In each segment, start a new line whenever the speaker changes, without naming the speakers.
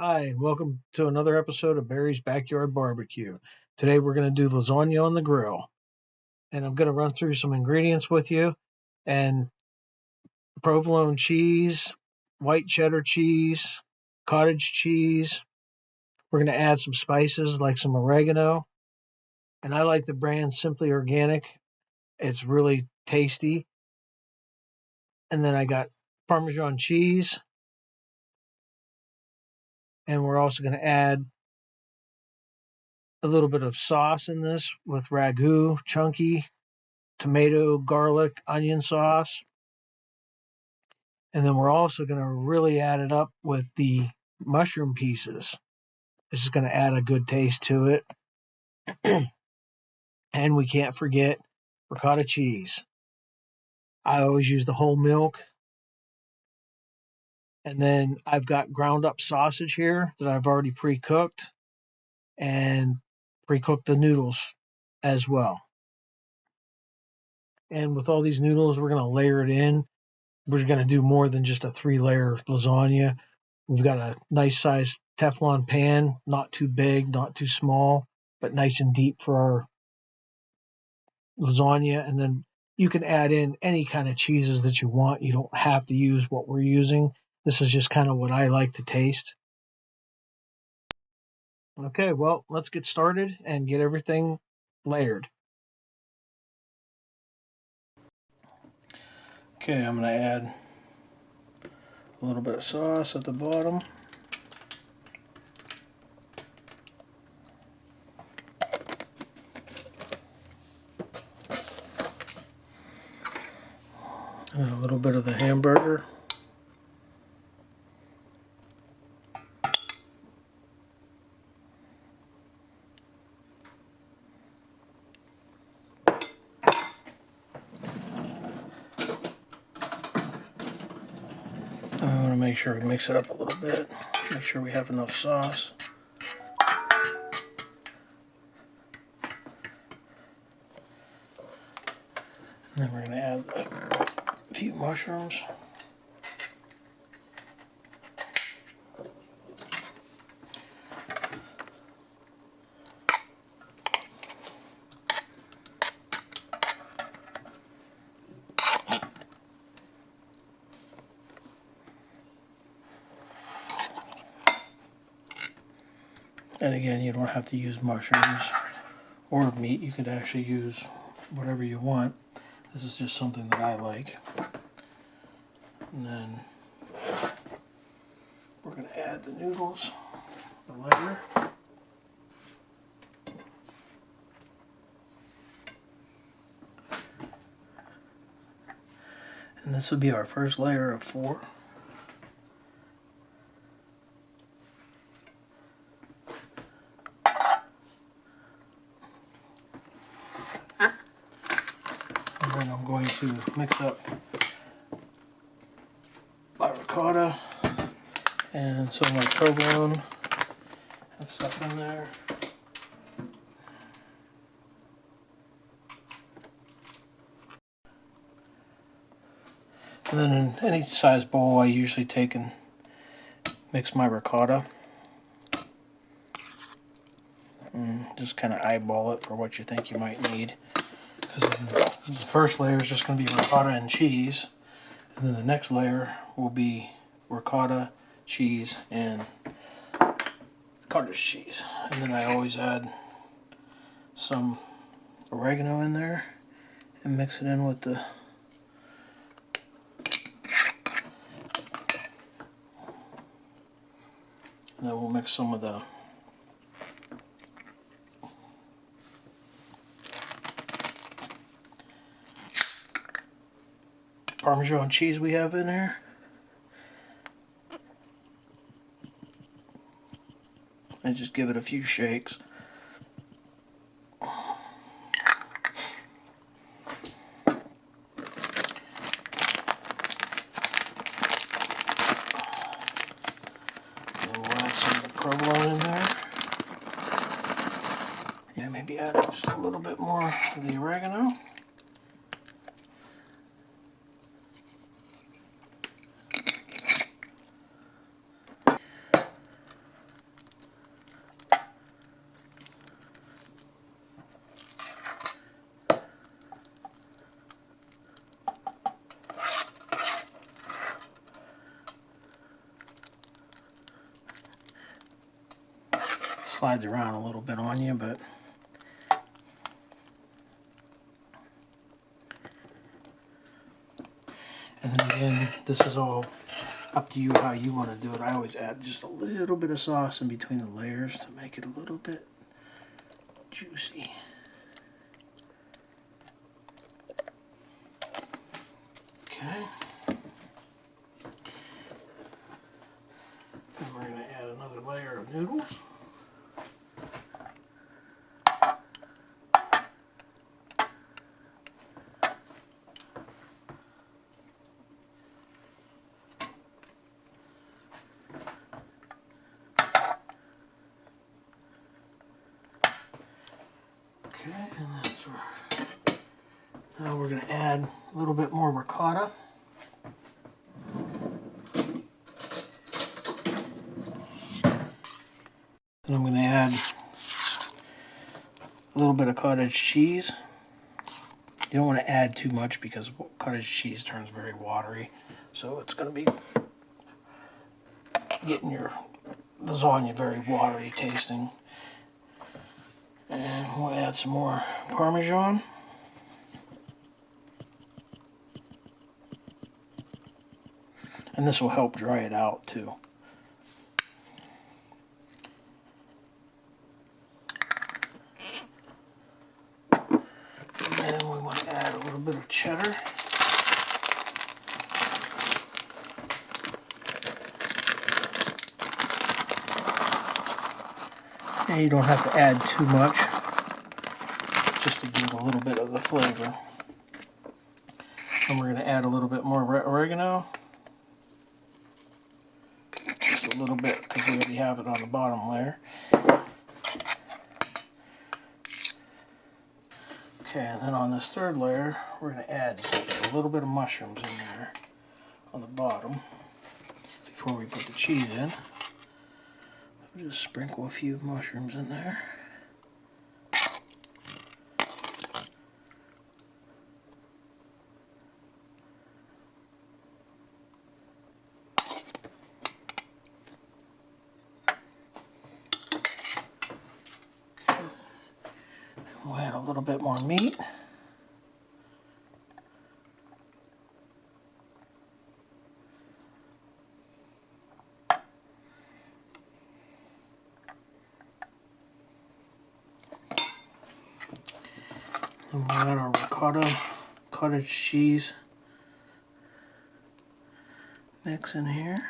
Hi, and welcome to another episode of Barrys Backyard BBQ. Today we're going to do lasagna on the grill, and I'm going to run through some ingredients with you. And provolone cheese, white cheddar cheese, cottage cheese. We're going to add some spices like some oregano, and I like the brand Simply Organic. It's really tasty. And then I got Parmesan cheese, and we're also going to add a little bit of sauce in this with ragu, chunky, tomato, garlic, onion sauce. And then we're also going to really add it up with the mushroom pieces. This is going to add a good taste to it. And we can't forget ricotta cheese. I always use the whole milk. And then I've got ground up sausage here that I've already pre-cooked, and pre-cooked the noodles as well. And with all these noodles, we're going to layer it in. We're going to do more than just a 3-layer lasagna. We've got a nice sized Teflon pan, not too big, not too small, but nice and deep for our lasagna. And then you can add in any kind of cheeses that you want. You don't have to use what we're using. This is just kind of what I like to taste. Okay, well, let's get started and get everything layered. Okay, I'm going to add a little bit of sauce at the bottom. And a little bit of the hamburger. I want to make sure we mix it up a little bit. Make sure we have enough sauce. And then we're going to add a few mushrooms. And again, you don't have to use mushrooms or meat. You could actually use whatever you want. This is just something that I like. And then we're going to add the noodles, the layer. And this will be our first layer of 4. And then I'm going to mix up my ricotta and some of my provolone and stuff in there. And then in any size bowl, I usually take and mix my ricotta. And just kind of eyeball it for what you think you might need. Because the first layer is just going to be ricotta and cheese. And then the next layer will be ricotta, cheese, and cottage cheese. And then I always add some oregano in there and mix it in with the and then we'll mix some of the Parmesan cheese we have in there. And just give it a few shakes. Provolone in there. Yeah, maybe add just a little bit more of the oregano. slides around a little bit on you, but and then again, this is all up to you how you want to do it. I always add just a little bit of sauce in between the layers to make it a little bit juicy. Okay. And we're going to add another layer of noodles. Okay, and that's right. Now we're going to add a little bit more ricotta. Then I'm going to add a little bit of cottage cheese. You don't want to add too much because cottage cheese turns very watery. So it's going to be getting your lasagna very watery tasting. And we'll add some more Parmesan. And this will help dry it out too. And then we want to add a little bit of cheddar. And you don't have to add too much, just to give a little bit of the flavor. And we're going to add a little bit more oregano. Just a little bit, because we already have it on the bottom layer. Okay, and then on this third layer, we're going to add a little bit of mushrooms in there on the bottom before we put the cheese in. Just sprinkle a few mushrooms in there. Okay. We'll add a little bit more meat. And we'll add our ricotta cottage cheese mix in here.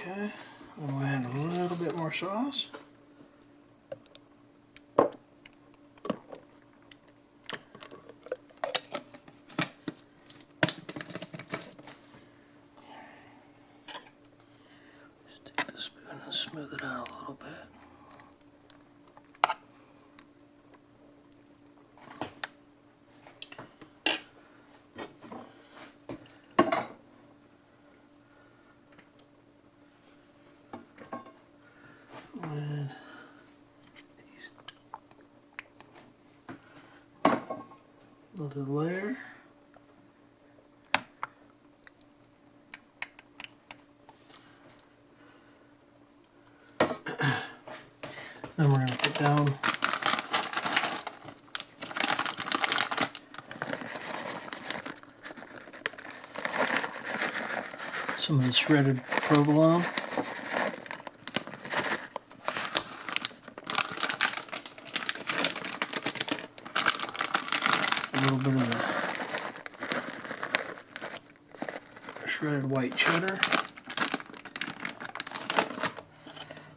Okay, and we'll add a little bit more sauce. Just take the spoon and smooth it out a little bit. And another layer. Then we're going to put down some of the shredded provolone. A little bit of the shredded white cheddar.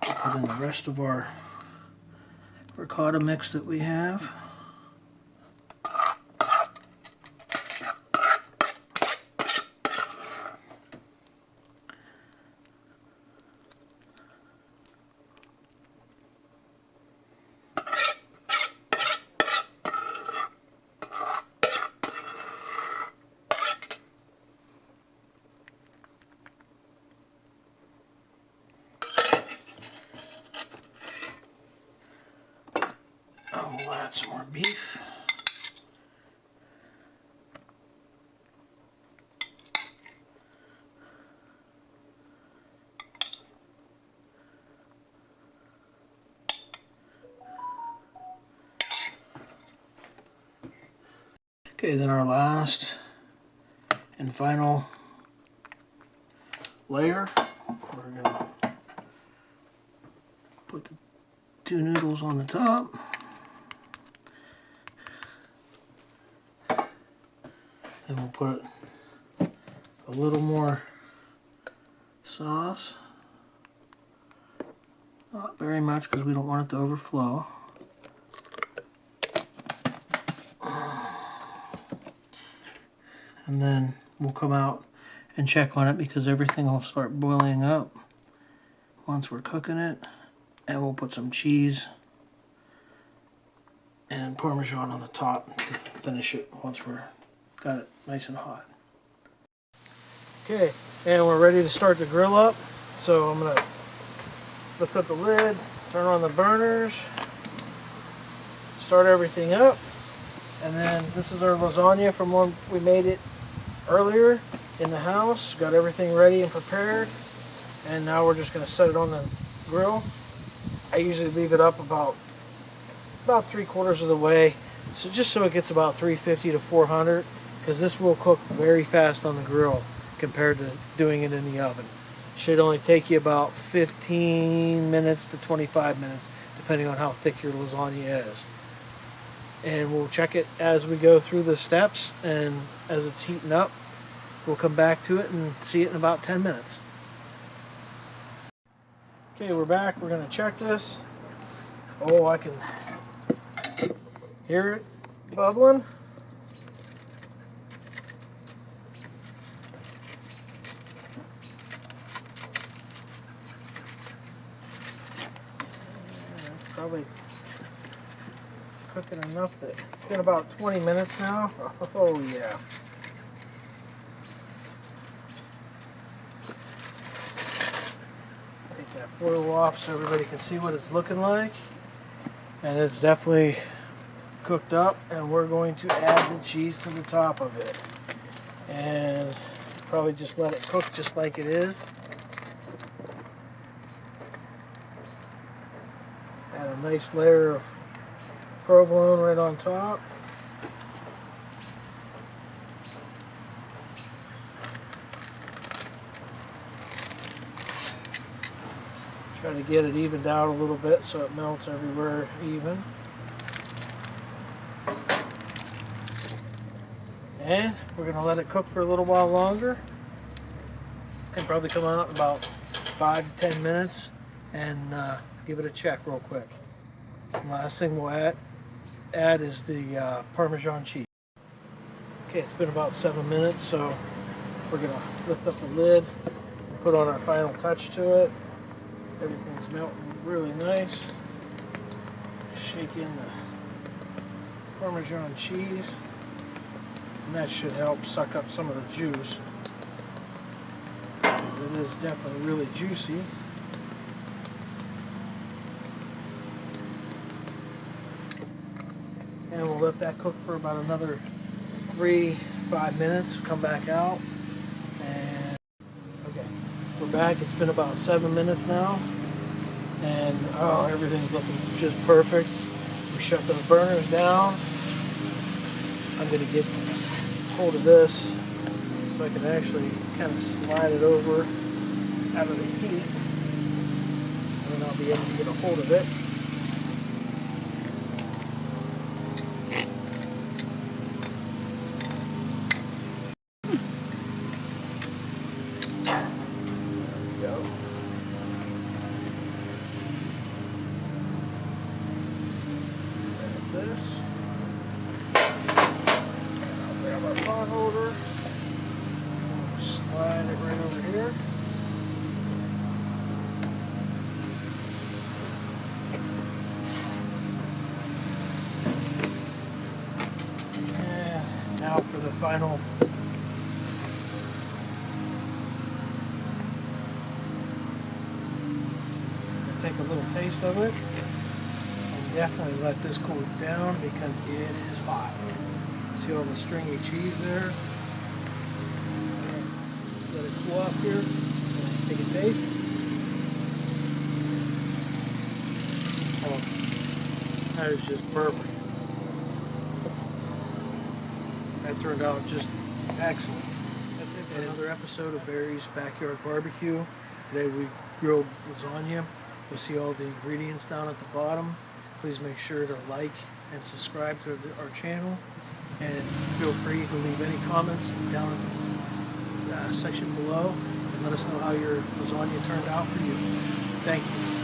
Put in the rest of our ricotta mix that we have. Okay, then our last and final layer, we're going to put the 2 noodles on the top. And we'll put a little more sauce. Not very much because we don't want it to overflow. And then we'll come out and check on it because everything will start boiling up once we're cooking it. And we'll put some cheese and Parmesan on the top to finish it once we're got it nice and hot. Okay, and we're ready to start the grill up. So I'm gonna lift up the lid, turn on the burners, start everything up. And then this is our lasagna from when we made it earlier in the house. Got everything ready and prepared. And now we're just gonna set it on the grill. I usually leave it up about 3/4 of the way. So just so it gets about 350 to 400, because this will cook very fast on the grill compared to doing it in the oven. Should only take you about 15 minutes to 25 minutes, depending on how thick your lasagna is. And we'll check it as we go through the steps, and as it's heating up, we'll come back to it and see it in about 10 minutes. Okay, we're back. We're going to check this. Oh, I can hear it bubbling. Probably cooking enough that it's been about 20 minutes now. Oh yeah. Take that foil off so everybody can see what it's looking like. And it's definitely cooked up, and we're going to add the cheese to the top of it. And probably just let it cook just like it is. Add a nice layer of provolone right on top. Try to get it evened out a little bit so it melts everywhere even. And we're going to let it cook for a little while longer. And probably come out in about 5 to 10 minutes and give it a check real quick. And last thing we'll add is the Parmesan cheese. Okay, it's been about 7 minutes, so we're going to lift up the lid, put on our final touch to it. Everything's melting really nice. Shake in the Parmesan cheese, and that should help suck up some of the juice. It is definitely really juicy. And we'll let that cook for about another 3-5 minutes. Come back out. And okay, we're back. It's been about 7 minutes now. And oh, everything's looking just perfect. We shut those burners down. I'm going to get hold of this so I can actually kind of slide it over out of the heat. And then I'll be able to get a hold of it. Slide it right over here. And now for the final. Take a little taste of it. And definitely let this cool down because it is hot. See all the stringy cheese there? Let it cool off here. Take a taste. Oh, that is just perfect. That turned out just excellent. That's it for another episode of Barrys Backyard BBQ. Today we grilled lasagna. You'll see all the ingredients down at the bottom. Please make sure to like and subscribe to our channel. And feel free to leave any comments down at the section below and let us know how your lasagna turned out for you. Thank you.